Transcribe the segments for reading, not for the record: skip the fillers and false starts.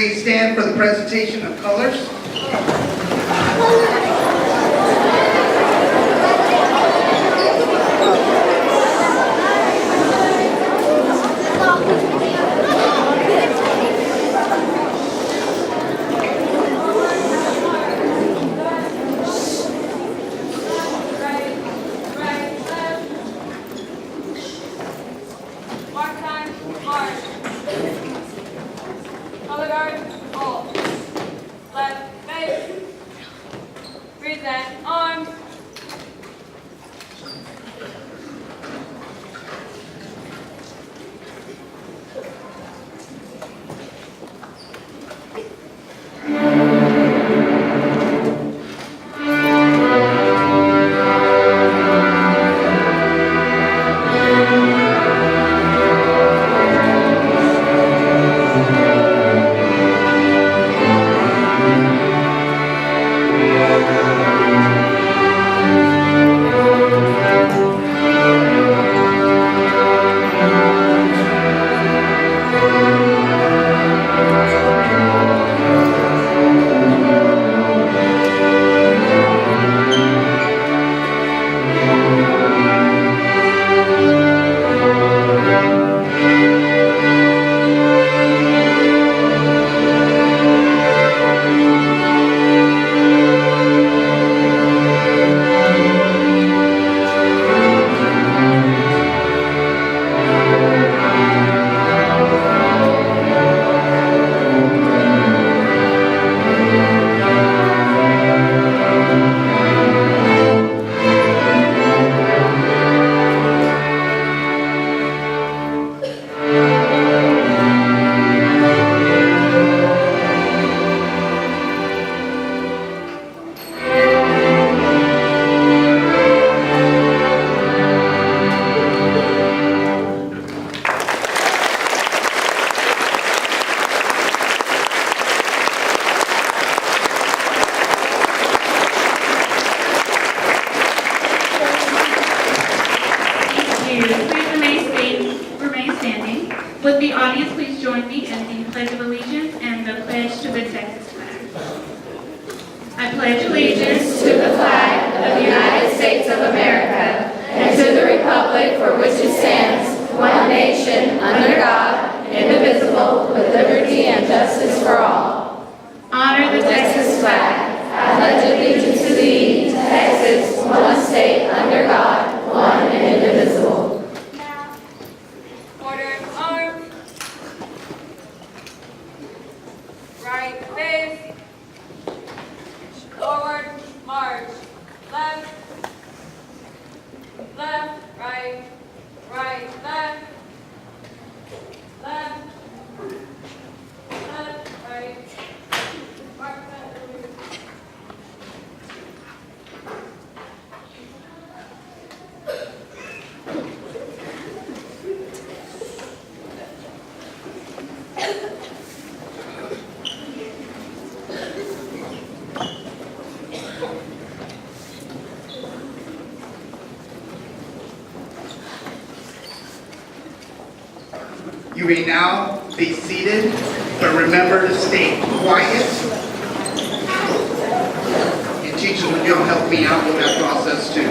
please stand for the presentation of colors? Color guard, hold. Left, face. Present, arms. Remain standing. Would the audience please join me in the Pledge of Allegiance and the pledge to the Texas flag? I pledge allegiance To the flag of the United States of America and to the republic for which it stands, one nation, under God, indivisible, with liberty and justice for all. honor the Texas flag. I pledge allegiance to thee, Texas, one state, under God, one and indivisible. Order, arms. Right, face. Forward, march. Left. Left, right. Right, left. Left. Left, right. March left. You may now be seated, but remember to stay quiet. And teachers, will you help me out with that process too?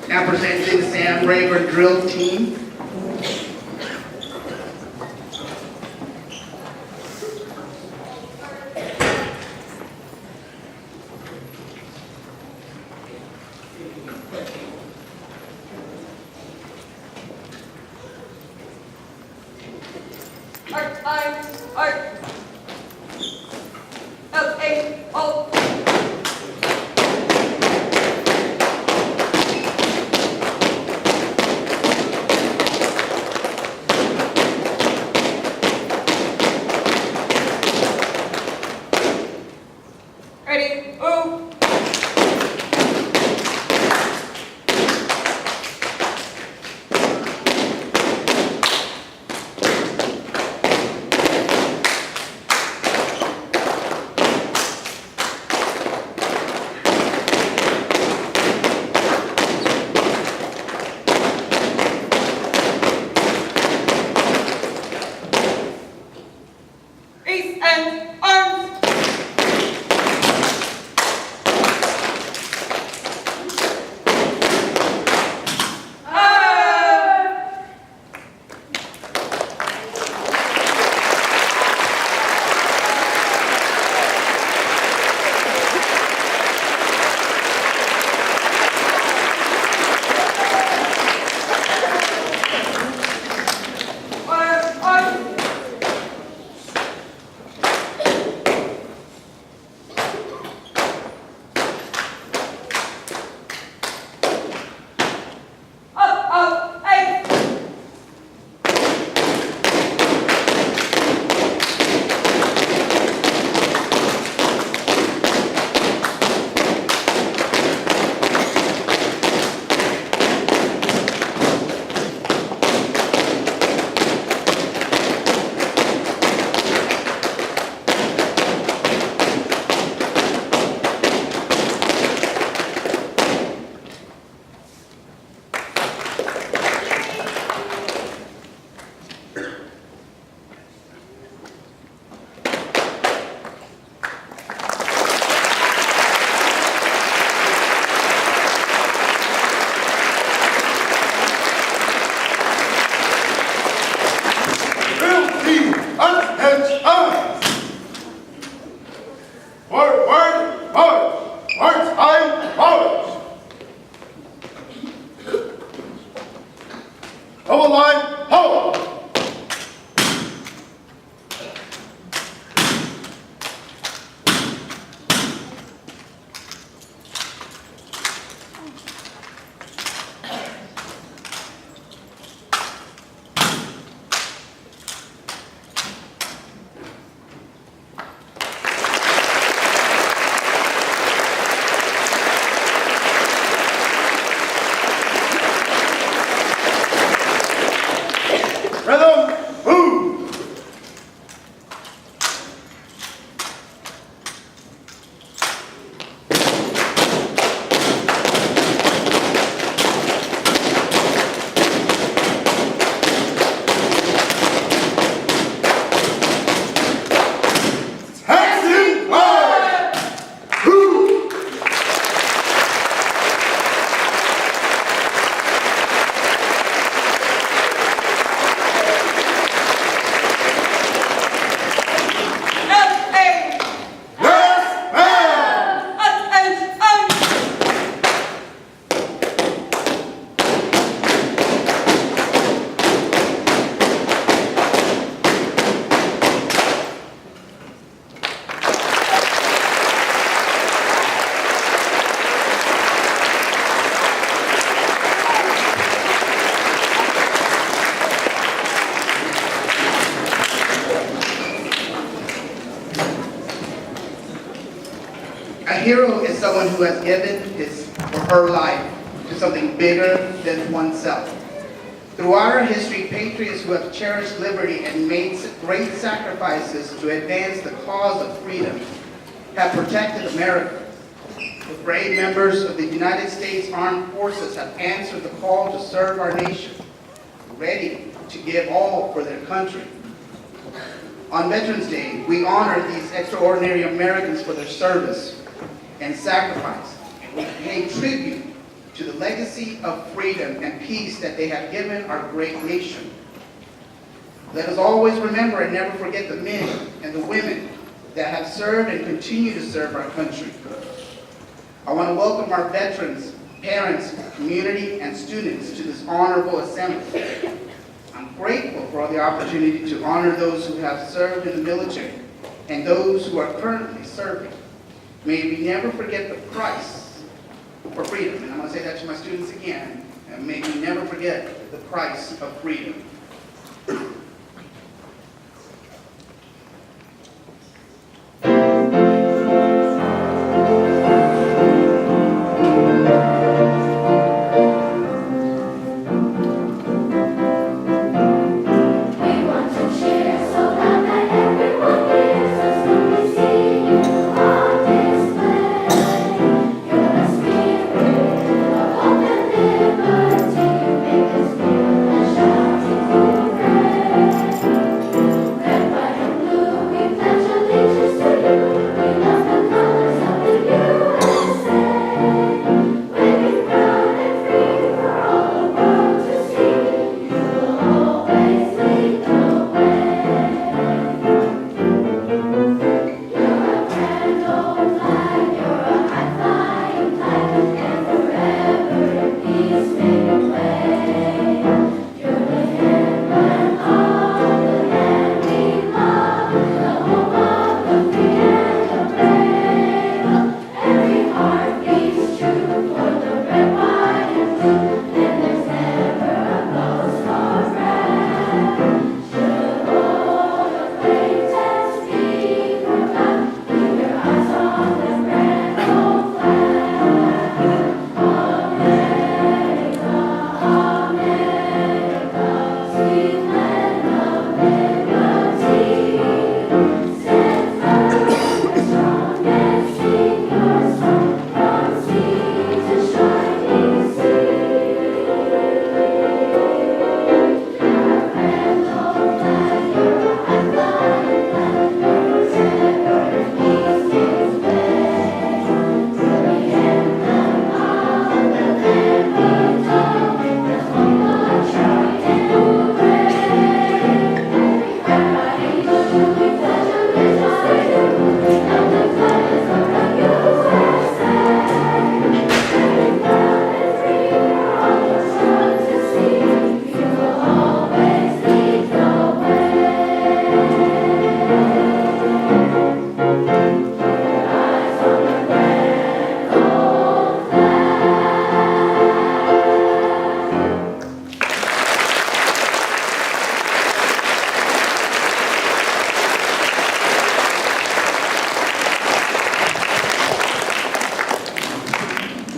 Now presenting the Sam Rayburn drill team. Arch, arch. Okay, hold. Ready, move. someone who has given his or her life to something bigger than oneself. Throughout our history, patriots who have cherished liberty and made great sacrifices to advance the cause of freedom have protected America. The brave members of the United States Armed Forces have answered the call to serve our nation, ready to give all for their country. On Veterans Day, we honor these extraordinary Americans for their service and sacrifice, and we pay tribute to the legacy of freedom and peace that they have given our great nation. Let us always remember and never forget the men and the women that have served and continue to serve our country. I want to welcome our veterans, parents, community, and students to this honorable assembly. I'm grateful for the opportunity to honor those who have served in the military and those who are currently serving. May we never forget the price for freedom. And I'm going to say that to my students again. And may we never forget the price of freedom.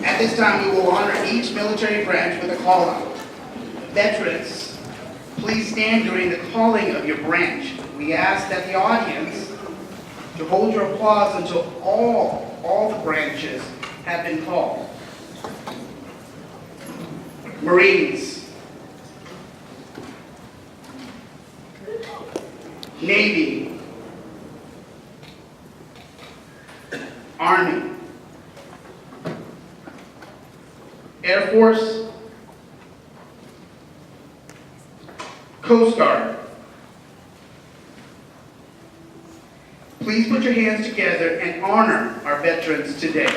At this time, we will honor each military branch with a call out. Veterans, please stand during the calling of your branch. We ask that the audience to hold your applause until all the branches have been called. Marines, Navy, Army, Air Force, Coast Guard. Please put your hands together and honor our veterans today.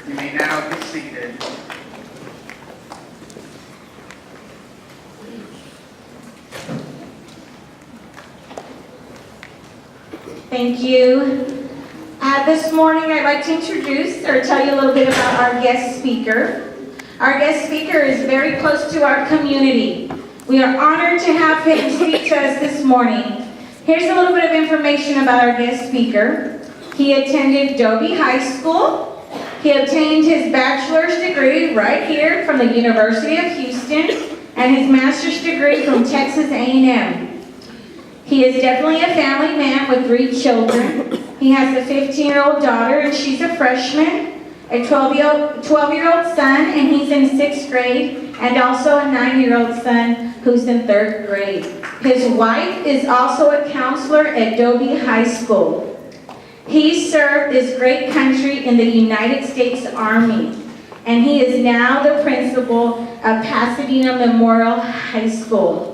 You may now be seated. Thank you. This morning, I'd like to introduce or tell you a little bit about our guest speaker. Our guest speaker is very close to our community. We are honored to have him speak to us this morning. Here's a little bit of information about our guest speaker. He attended Dobie High School. He obtained his bachelor's degree right here from the University of Houston and his master's degree from Texas A&M. He is definitely a family man with 3 children. He has a 15-year-old daughter, and she's a freshman, a 12-year-old son, and he's in 6th grade, and also a 9-year-old son who's in 3rd grade. His wife is also a counselor at Dobie High School. He served this great country in the United States Army, and he is now the principal of Pasadena Memorial High School.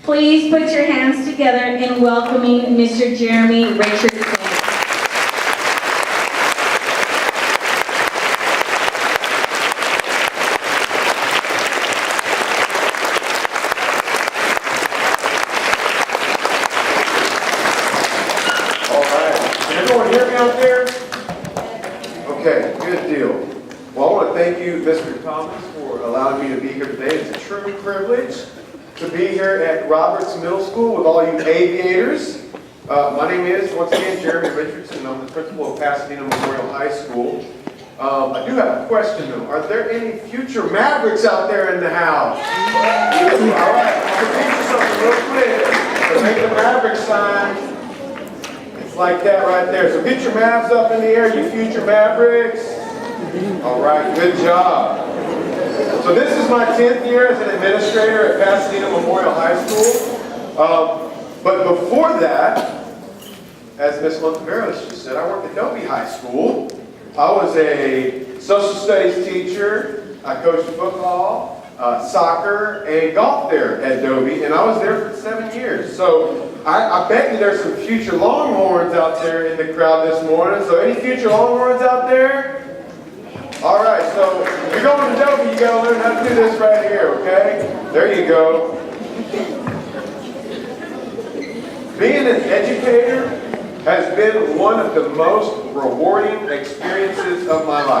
Please put your hands together in welcoming Mr. Jeremy Richardson. All right. Can everyone hear me out there? Okay, good deal. Well, I want to thank you, Mr. Thomas, for allowing me to be here today. It's a true privilege to be here at Roberts Middle School with all you aviators. My name is, once again, Jeremy Richardson. I'm the principal of Pasadena Memorial High School. I do have a question, though. Are there any future Mavericks out there in the house? All right, I'm going to teach you something real quick. So make the Maverick sign. It's like that right there. So get your Mavs up in the air, you future Mavericks. All right, good job. So this is my 10th year as an administrator at Pasadena Memorial High School. But before that, as Ms. Monteveros just said, I worked at Dobie High School. I was a social studies teacher. I coached football, soccer, and golf there at Dobie, and I was there for 7 years. So I bet you there's some future Longhorns out there in the crowd this morning. So any future Longhorns out there? All right, so if you're going to Dobie, you got to learn how to do this right here, okay? There you go. Being an educator has been one of the most rewarding experiences of my life.